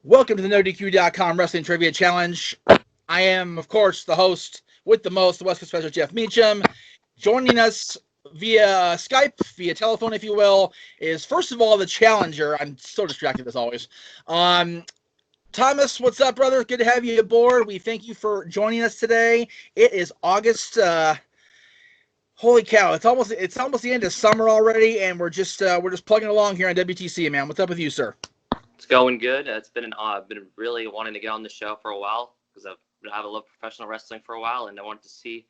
Welcome to the NoDQ.com Wrestling Trivia Challenge. I am, of course, the host with the most, the West Coast Special, Jeff Meacham. Joining us via Skype, via telephone, if you will, is, first of all, the challenger. I'm so distracted, as always. Thomas, what's up, brother? Good to have you aboard. We thank you for joining us today. It is August. Holy cow! It's almost the end of summer already, and we're just plugging along here on WTC, man. What's up with you, sir? It's going good. I've been really wanting to get on the show for a while because I've loved professional wrestling for a while, and I wanted to see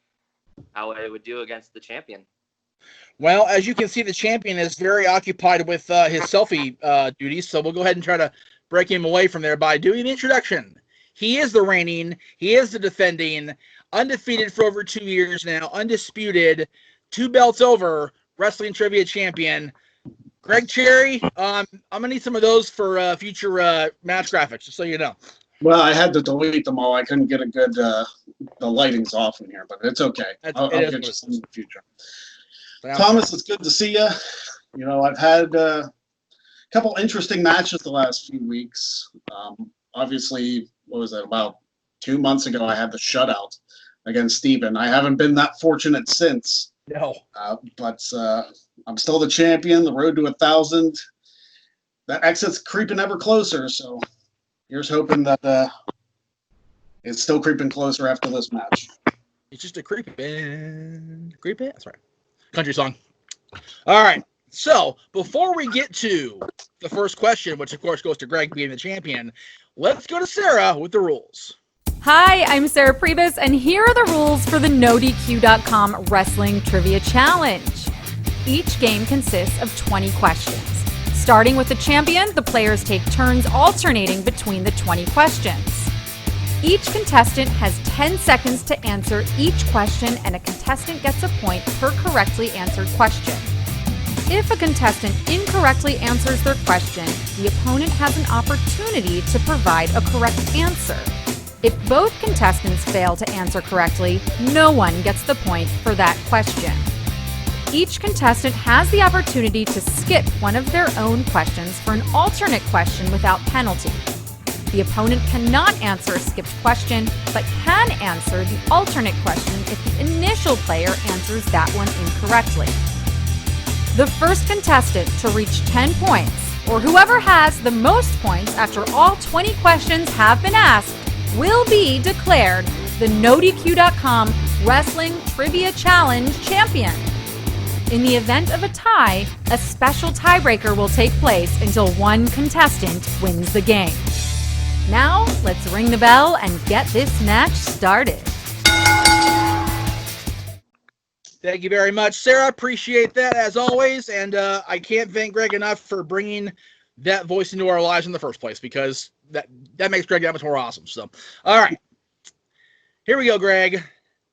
how I would do against the champion. Well, as you can see, the champion is very occupied with his selfie duties, so we'll go ahead and try to break him away from there by doing the introduction. He is the reigning, he is the defending, undefeated for over 2 years now, undisputed, 2 belts over, wrestling trivia champion, Greg Cherry. I'm going to need some of those for future match graphics, just so you know. Well, I had to delete them all. I couldn't get a good, the lighting's off in here, but it's okay. I'll get you some in the future. Thomas, it's good to see you. You know, I've had a couple interesting matches the last few weeks. Obviously, what was it, about 2 months ago, I had the shutout against Steven. I haven't been that fortunate since. No. But I'm still the champion, the road to 1,000. That exit's creeping ever closer, so here's hoping that it's still creeping closer after this match. It's just a creeping. That's right. Country song. All right. So before we get to the first question, which of course goes to Greg being the champion, let's go to Sarah with the rules. Hi, I'm Sarah Pribis, and here are the rules for the NoDQ.com Wrestling Trivia Challenge. Each game consists of 20 questions. Starting with the champion, the players take turns alternating between the 20 questions. Each contestant has 10 seconds to answer each question, and a contestant gets a point per correctly answered question. If a contestant incorrectly answers their question, the opponent has an opportunity to provide a correct answer. If both contestants fail to answer correctly, no one gets the point for that question. Each contestant has the opportunity to skip one of their own questions for an alternate question without penalty. The opponent cannot answer a skipped question, but can answer the alternate question if the initial player answers that one incorrectly. The first contestant to reach 10 points, or whoever has the most points after all 20 questions have been asked, will be declared the NoDQ.com Wrestling Trivia Challenge champion. In the event of a tie, a special tiebreaker will take place until one contestant wins the game. Now, let's ring the bell and get this match started. Thank you very much, Sarah. Appreciate that, as always. And I can't thank Greg enough for bringing that voice into our lives in the first place, because that makes Greg that much more awesome. So, all right. Here we go, Greg.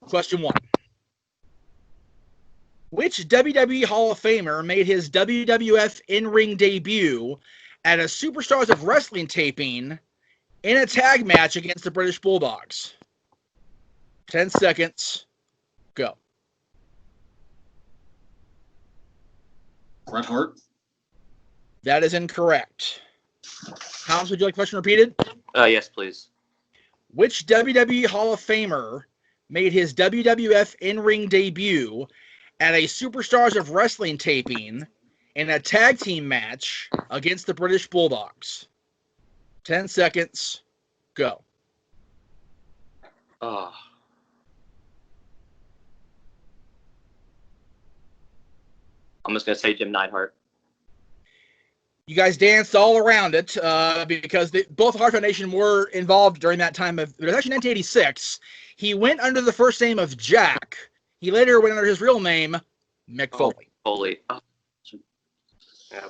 Question 1. Which WWE Hall of Famer made his WWF in-ring debut at a Superstars of Wrestling taping in a tag match against the British Bulldogs? 10 seconds. Go. Bret Hart? That is incorrect. Thomas, would you like the question repeated? Yes, please. Which WWE Hall of Famer made his WWF in-ring debut at a Superstars of Wrestling taping in a tag team match against the British Bulldogs? 10 seconds. Go. I'm just going to say Jim Neidhart. You guys danced all around it because both Hart Foundation were involved during that time. It was actually 1986. He went under the first name of Jack. He later went under his real name, Mick Foley. Foley. Oh. Yeah.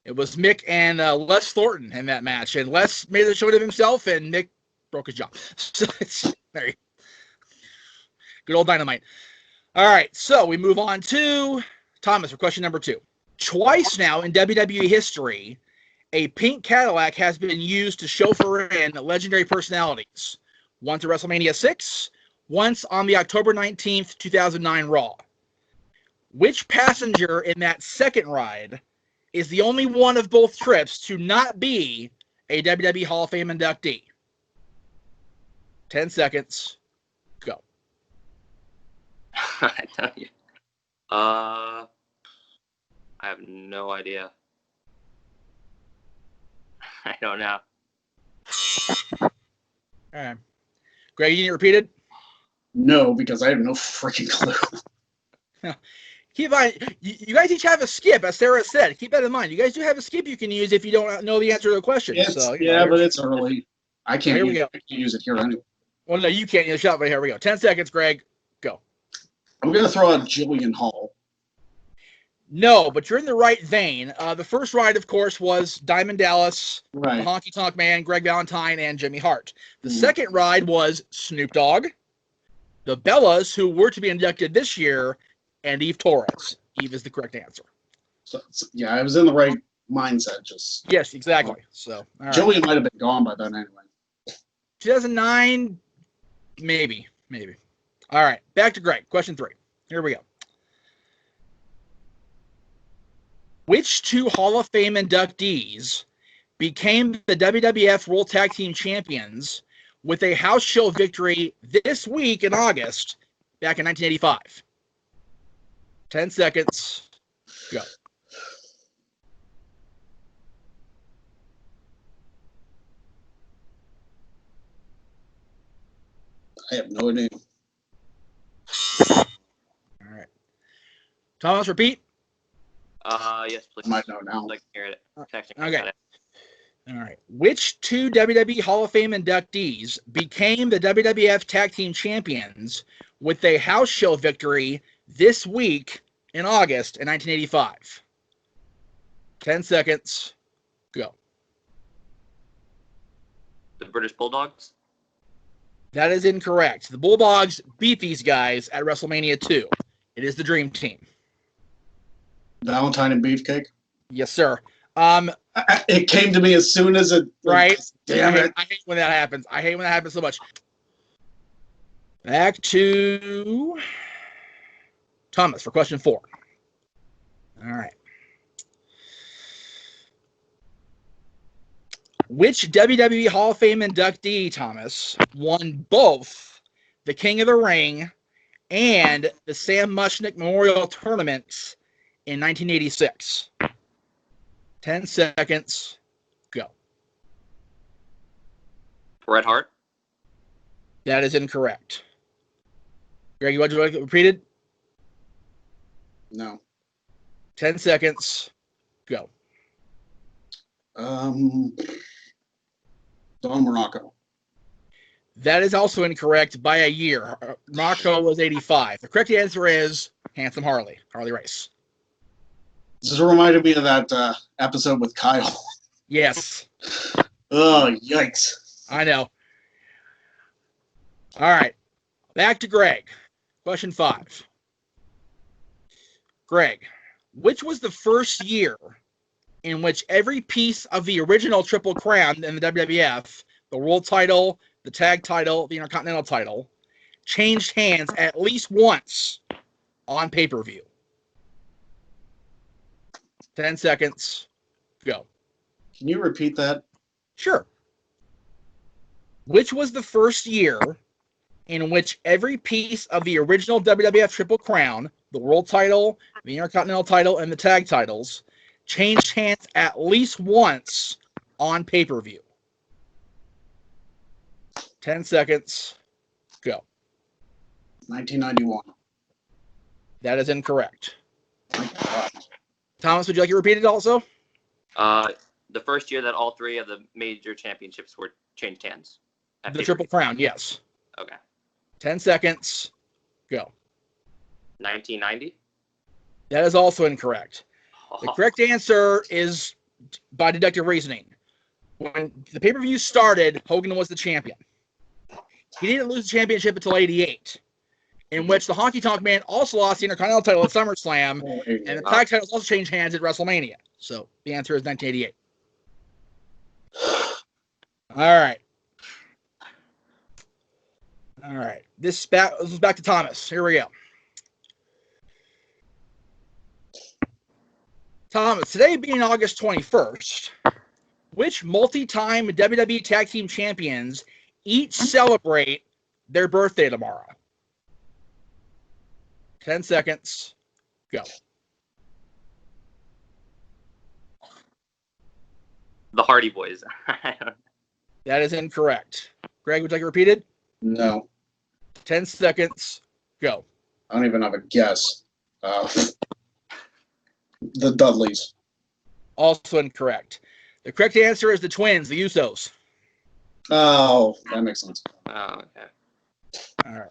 It was Mick and Les Thornton in that match. And Les made a show of himself, and Mick broke his jaw. So it's very good old Dynamite. All right, so we move on to Thomas for question number 2. Twice now in WWE history, a pink Cadillac has been used to chauffeur in legendary personalities. Once at WrestleMania 6, once on the October 19th, 2009 Raw. Which passenger in that second ride is the only one of both trips to not be a WWE Hall of Fame inductee? 10 seconds. Go. I tell you. I have no idea. I don't know. All right. Greg, you need it repeated? No, because I have no freaking clue. Keep in mind, you guys each have a skip, as Sarah said. Keep that in mind. You guys do have a skip you can use if you don't know the answer to the question. But it's early. I can't use it here anyway. Well, no, you can't use shot, but here we go. 10 seconds, Greg. Go. I'm going to throw out Jillian Hall. No, but you're in the right vein. The first ride, of course, was Diamond Dallas, right. the Honky Tonk Man, Greg Valentine, and Jimmy Hart. The second ride was Snoop Dogg, the Bellas, who were to be inducted this year, and Eve Torres. Eve is the correct answer. So yeah, I was in the right mindset. Yes, exactly. So Jillian might have been gone by then anyway. 2009, maybe. All right, back to Greg. Question 3. Here we go. Which 2 Hall of Fame inductees became the WWF World Tag Team Champions with a house show victory this week in August back in 1985? 10 seconds. Go. I have no idea. All right. Thomas, repeat. Yes, please. Might know now. I'd like to hear it. Okay. All right. Which 2 WWE Hall of Fame inductees became the WWF Tag Team Champions with a house show victory this week in August in 1985? 10 seconds. Go. The British Bulldogs? That is incorrect. The Bulldogs beat these guys at WrestleMania 2. It is the Dream Team. Valentine and Beefcake? Yes, sir. It came to me as soon as it... Right? Damn it. I hate when that happens. I hate when that happens so much. Back to Thomas for question 4. All right. Which WWE Hall of Fame inductee, Thomas, won both the King of the Ring and the Sam Muchnick Memorial Tournaments in 1986? 10 seconds. Go. Bret Hart? That is incorrect. Greg, you want to get repeated? No. 10 seconds. Go. Don Morocco. That is also incorrect by a year. Morocco was 85. The correct answer is Handsome Harley Race. This reminded me of that episode with Kyle. Yes. Oh, yikes. I know. All right. Back to Greg. Question 5. Greg, which was the first year in which every piece of the original Triple Crown in the WWF, the World title, the Tag title, the Intercontinental title, changed hands at least once on pay-per-view? 10 seconds. Go. Can you repeat that? Sure. Which was the first year in which every piece of the original WWF Triple Crown, the World title, the Intercontinental title, and the Tag titles, changed hands at least once on pay-per-view? 10 seconds. Go. 1991. That is incorrect. Thomas, would you like it repeated also? The first year that all 3 of the major championships were changed hands. The Triple Crown, yes. Okay. 10 seconds. Go. 1990? That is also incorrect. The correct answer is by deductive reasoning. When the pay-per-view started, Hogan was the champion. He didn't lose the championship until 88, in which the Honky Tonk Man also lost the Intercontinental title at SummerSlam, and the tag titles also changed hands at WrestleMania. So the answer is 1988. All right. This is back to Thomas. Here we go. Thomas, today being August 21st, Which multi-time WWE Tag Team Champions each celebrate their birthday tomorrow? 10 seconds. Go. The Hardy Boys. That is incorrect. Greg, would you like it repeated? No. 10 seconds. Go. I don't even have a guess. The Dudleys. Also incorrect. The correct answer is the Twins, the Usos. Oh, that makes sense. Oh, okay. All right.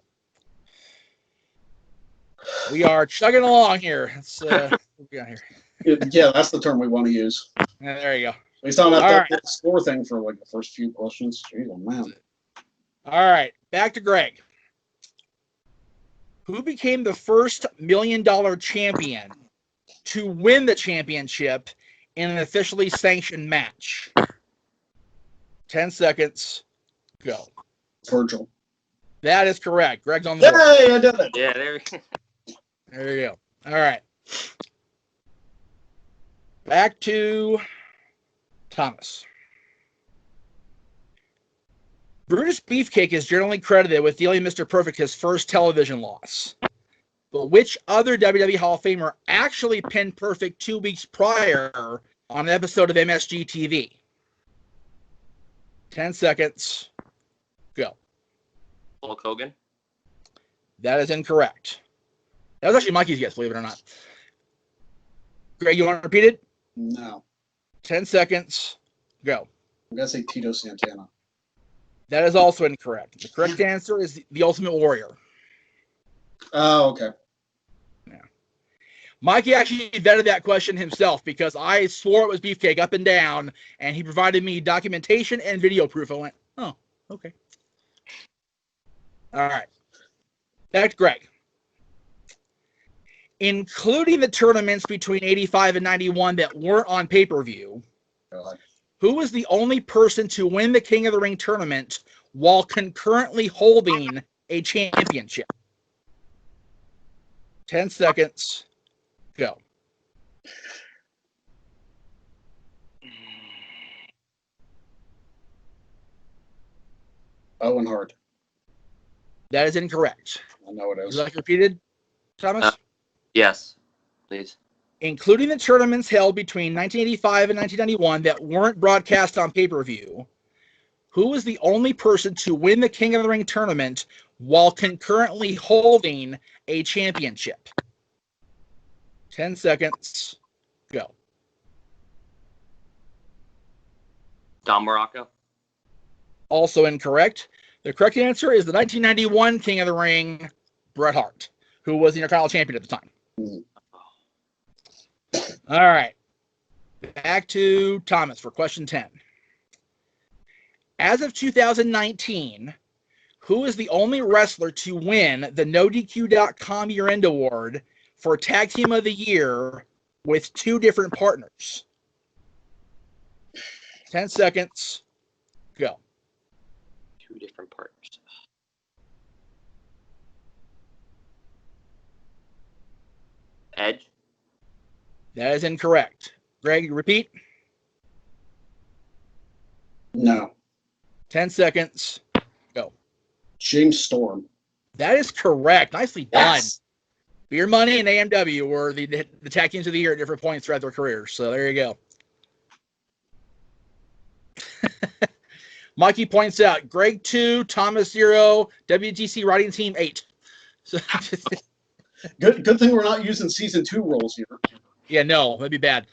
We are chugging along here. Let's what we got here. Yeah, that's the term we want to use. Yeah, there you go. We still don't have All to right. get the score thing for like the first few questions. Jeez, oh, man. All right. Back to Greg. Who became the first $1 million champion to win the championship in an officially sanctioned match? 10 seconds. Go. Virgil. That is correct. Greg's on the board. Yay, I did it. Yeah, there. There you go. All right. Back to Thomas. Brutus Beefcake is generally credited with dealing Mr. Perfect his first television loss. But which other WWE Hall of Famer actually pinned Perfect 2 weeks prior on an episode of MSG TV? 10 seconds. Go. Hulk Hogan. That is incorrect. That was actually Mikey's guess, believe it or not. Greg, you want to repeat it? No. 10 seconds. Go. I'm going to say Tito Santana. That is also incorrect. The correct answer is the Ultimate Warrior. Oh, okay. Yeah. Mikey actually vetted that question himself because I swore it was Beefcake up and down, and he provided me documentation and video proof. I went, oh, okay. All right. Back to Greg. Including the tournaments between 85 and 91 that weren't on pay-per-view, God. who was the only person to win the King of the Ring tournament while concurrently holding a championship? 10 seconds. Go. Owen Hart. That is incorrect. I know it Would is. you like it repeated, Thomas? Yes, please. Including the tournaments held between 1985 and 1991 that weren't broadcast on pay-per-view, who was the only person to win the King of the Ring tournament while concurrently holding a championship? 10 seconds. Go. Don Morocco. Also incorrect. The correct answer is the 1991 King of the Ring, Bret Hart, who was the Intercontinental Champion at the time. All right. Back to Thomas for question 10. As of 2019, who is the only wrestler to win the NoDQ.com Year-End Award for Tag Team of the Year with 2 different partners? 10 seconds. Go. 2 different partners. Edge. That is incorrect. Greg, repeat. No. 10 seconds. Go. James Storm. That is correct. Nicely done. Yes. Beer Money and AMW were the tag teams of the year at different points throughout their careers. So there you go. Mikey points out Greg 2, Thomas 0, WTC Writing Team 8. So Good thing we're not using season 2 rules here. yeah, no, that'd be bad.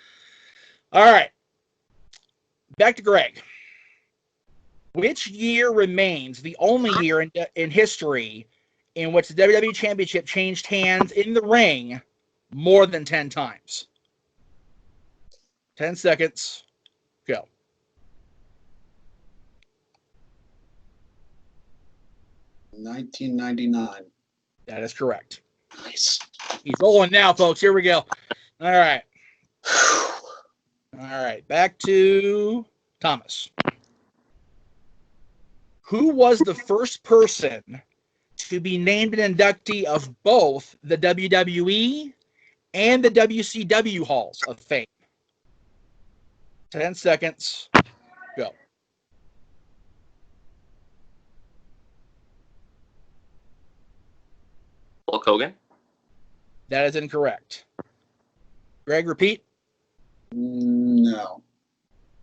All right. Back to Greg. Which year remains the only year in history in which the WWE Championship changed hands in the ring more than 10 times? 10 seconds. Go. $19.99. That is correct. Nice. He's rolling now, folks. Here we go. All right. All right. Back to Thomas. Who was the first person to be named an inductee of both the WWE and the WCW Halls of Fame? 10 seconds. Hulk Hogan. That is incorrect. Greg, repeat. No.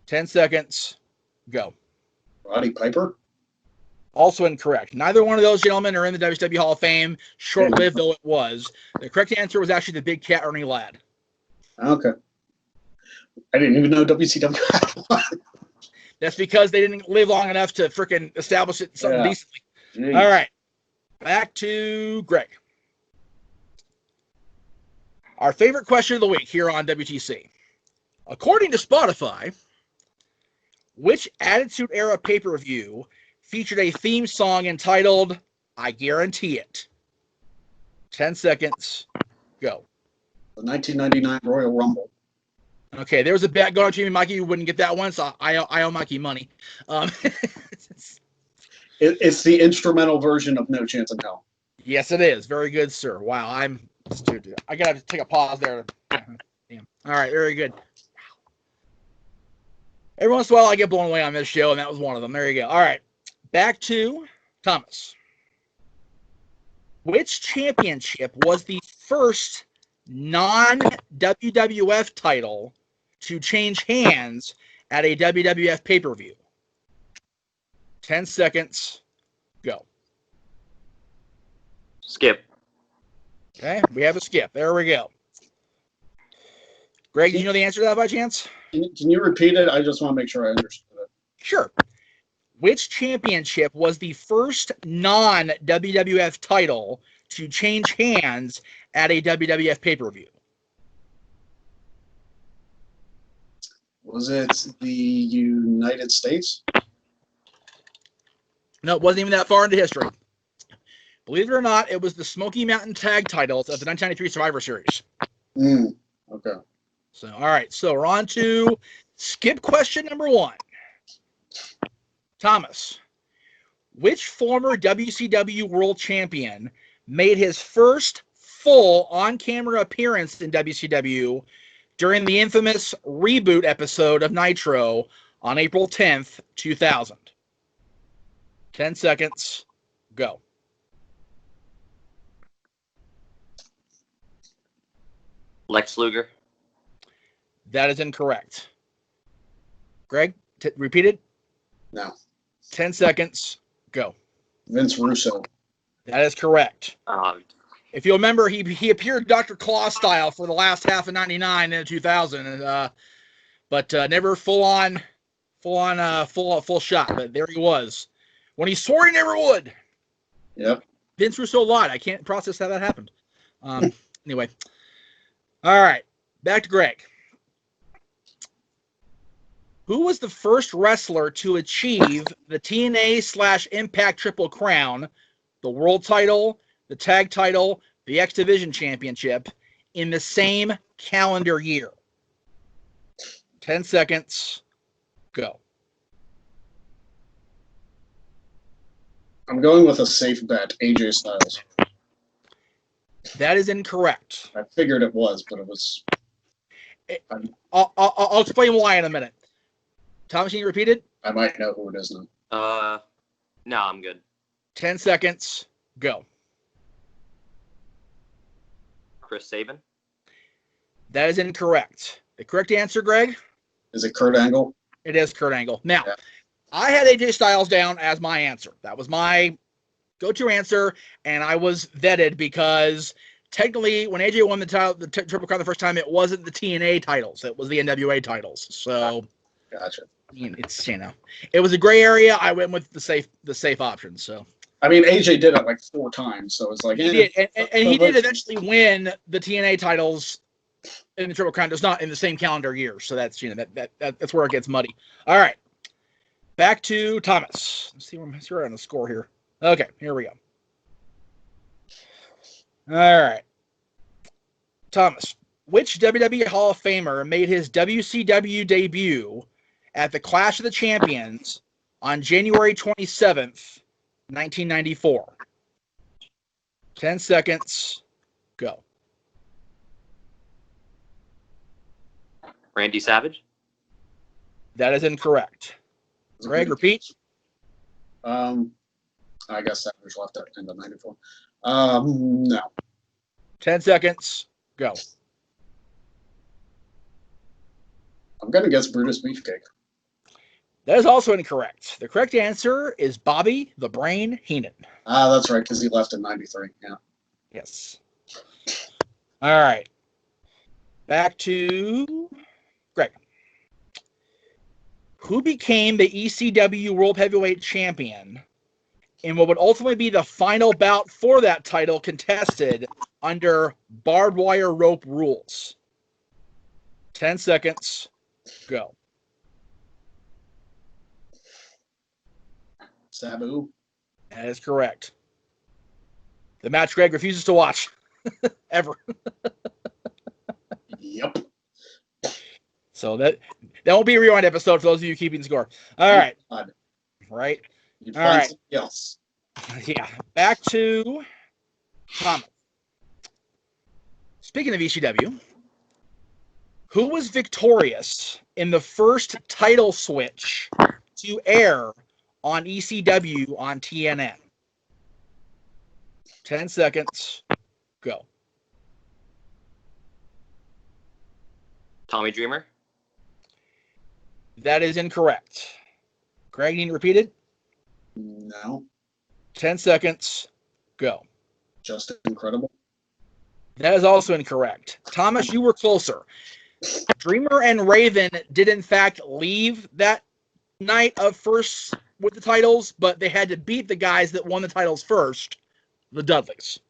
10 seconds. Go. Roddy Piper? Also incorrect. Neither one of those gentlemen are in the WCW Hall of Fame, short-lived though it was. The correct answer was actually the Big Cat Ernie Ladd. Okay. I didn't even know WCW had one. That's because they didn't live long enough to freaking establish it something decently. Jeez. All right. Back to Greg. Our favorite question of the week here on WTC. According to Spotify, which Attitude Era pay-per-view featured a theme song entitled I Guarantee It? 10 seconds. Go. The 1999 Royal Rumble. Okay, there was a bet going to me, Mikey. You wouldn't get that one, so I owe Mikey money. It's the instrumental version of No Chance in Hell. Yes, it is. Very good, sir. Wow, I got to take a pause there. Damn. All right, very good. Every once in a while, I get blown away on this show, and that was one of them. There you go. All right, back to Thomas. Which championship was the first non-WWF title to change hands at a WWF pay-per-view? 10 seconds. Go. Skip. Okay, we have a skip. There we go. Greg, do you know the answer to that by chance? Can you repeat it? I just want to make sure I understood it. Sure. Which championship was the first non-WWF title to change hands at a WWF pay-per-view? Was it the United States? No, it wasn't even that far into history. Believe it or not, it was the Smoky Mountain Tag titles of the 1993 Survivor Series. Okay. So, all right. So we're on to skip question number 1. Thomas, which former WCW World Champion made his first full on-camera appearance in WCW during the infamous reboot episode of Nitro on April 10th, 2000? 10 seconds. Go. Lex Luger. That is incorrect. Greg, repeat it. No. 10 seconds. Go. Vince Russo. That is correct. Um, If you remember, he appeared Dr. Claw style for the last half of '99 and 2000, but never full shot. But there he was when he swore he never would. Yep. Vince Russo lied. I can't process how that happened. Anyway, all right, back to Greg. Who was the first wrestler to achieve the TNA/Impact Triple Crown, the World Title, the Tag Title, the X Division Championship, in the same calendar year? 10 seconds. Go. I'm going with a safe bet, AJ Styles. That is incorrect. I figured it was, but it was. I'll explain why in a minute. Thomas, can you repeat it? I might know who it is now. No, I'm good. 10 seconds. Go. Chris Sabin. That is incorrect. The correct answer, Greg? Is it Kurt Angle? It is Kurt Angle. Now, Yeah. I had AJ Styles down as my answer. That was my go-to answer, and I was vetted because technically when AJ won the title, the Triple Crown the first time, it wasn't the TNA titles. It was the NWA titles. So, Gotcha. it's, it was a gray area. I went with the safe option. So I mean, AJ did it like 4 times, so it's like he did, and he did eventually win the TNA titles in the Triple Crown, just not in the same calendar year. So that's that's where it gets muddy. All right, back to Thomas. Let's see where we're on the score here. Okay, here we go. All right, Thomas. Which WWE Hall of Famer made his WCW debut at the Clash of the Champions on January 27th, 1994? 10 seconds. Go. Randy Savage. That is incorrect. Greg, repeat. I guess Savage left at the end of '94. No. 10 seconds. Go. I'm going to guess Brutus Beefcake. That is also incorrect. The correct answer is Bobby the Brain Heenan. That's right, because he left in 93. Yeah. Yes. All right. Back to Greg. Who became the ECW World Heavyweight Champion in what would ultimately be the final bout for that title contested under barbed wire rope rules? 10 seconds. Go. Sabu. That is correct. The match Greg refuses to watch. Ever. Yep. So that won't be a rewind episode for those of you keeping score. All right. God. Right. You'd All find right. somebody else. Yeah. Back to Thomas. Speaking of ECW, who was victorious in the first title switch to air on ECW on TNN? 10 seconds. Go. Tommy Dreamer. That is incorrect. Greg, you need to repeat it? No. 10 seconds. Go. Just incredible. That is also incorrect. Thomas, you were closer. Dreamer and Raven did, in fact, leave that night of first with the titles, but they had to beat the guys that won the titles first, the Dudleys.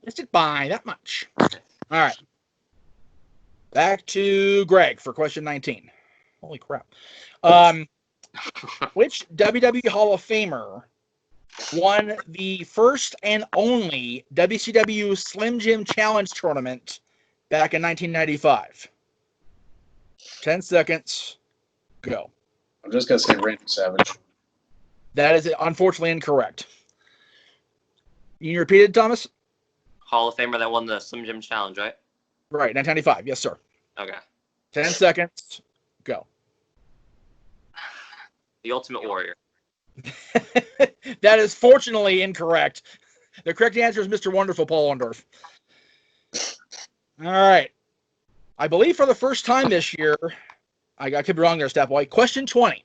Missed it by that much. All right. Back to Greg for question 19. Holy crap. Which WWE Hall of Famer won the first and only WCW Slim Jim Challenge tournament back in 1995? 10 seconds. Go. I'm just going to say Randy Savage. That is unfortunately incorrect. You repeat it, Thomas? Hall of Famer that won the Slim Jim Challenge, right? Right, 1995. Yes, sir. Okay. 10 seconds. Go. The Ultimate Warrior. That is fortunately incorrect. The correct answer is Mr. Wonderful Paul Orndorff. All right. I believe for the first time this year, I could be wrong there, Staff Boy. Question 20.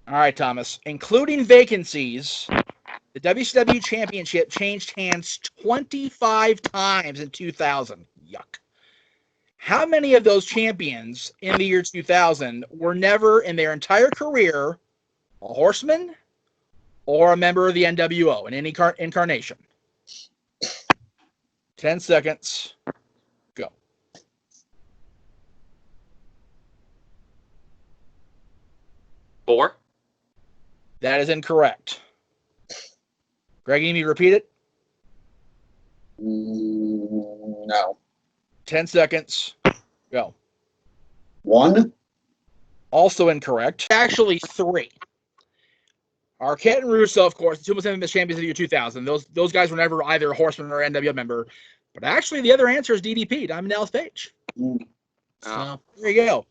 All right, Thomas. Including vacancies, the WCW Championship changed hands 25 times in 2000. Yuck. How many of those champions in the year 2000 were never in their entire career a horseman or a member of the NWO in any incarnation? 10 seconds. Go. Four. That is incorrect. Greg, you need me to repeat it? No. 10 seconds. Go. One. Also incorrect. Actually, three. Arquette and Russo, of course, the two most infamous champions of the year 2000. Those guys were never either a Horseman or an NWO member. But actually, the other answer is DDP, Diamond Dallas Page. So, there you go.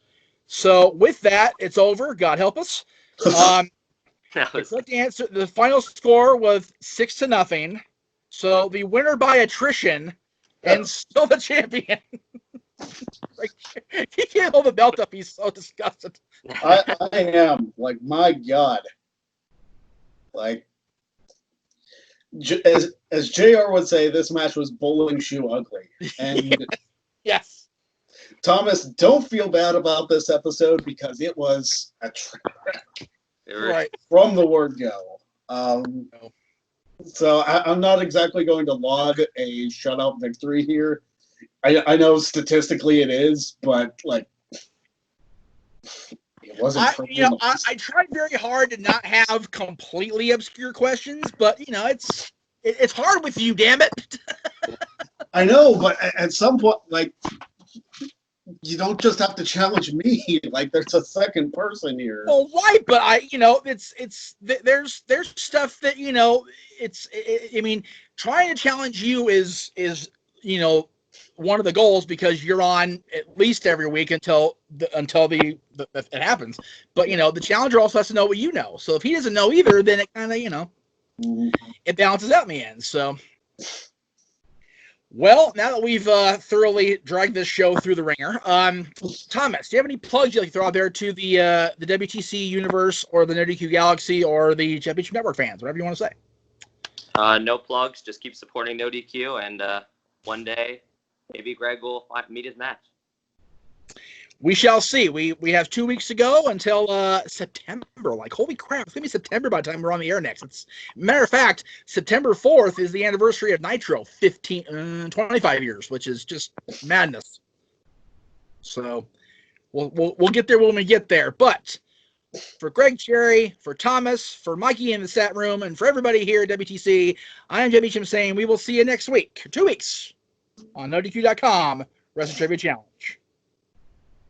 So, with that, it's over. God help us. The correct answer, the final score was 6-0. So, the winner by attrition and still the champion. Like, he can't hold the belt up. He's so disgusted. I am. Like, my God. Like, as JR would say, this match was bowling shoe ugly. And yes. Thomas, don't feel bad about this episode because it was a track Right. from the word go. So I'm not exactly going to log a shutout victory here. I know statistically it is, but like it wasn't. I tried very hard to not have completely obscure questions, but it's hard with you, damn it. I know, but at some point, like, you don't just have to challenge me. Like, there's a second person here. Well, right, but there's stuff that I mean, trying to challenge you is one of the goals because you're on at least every week until it happens. But the challenger also has to know what you know. So if he doesn't know either, then it kind of it balances out in the end. So, well, now that we've thoroughly dragged this show through the ringer, Thomas, do you have any plugs you'd like to throw out there to the WTC universe or the NerdQ Galaxy or the Championship Network fans, whatever you want to say? No plugs. Just keep supporting No DQ, and one day maybe Greg will meet his match. We shall see. We have 2 weeks to go until September. Like, holy crap, it's going to be September by the time we're on the air next. Matter of fact, September 4th is the anniversary of Nitro, 25 years, which is just madness. So we'll get there when we get there. But for Greg Cherry, for Thomas, for Mikey in the chat room, and for everybody here at WTC, I am Jimmy Chim saying we will see you next week, 2 weeks, on NoDQ.com Wrestling Trivia Challenge.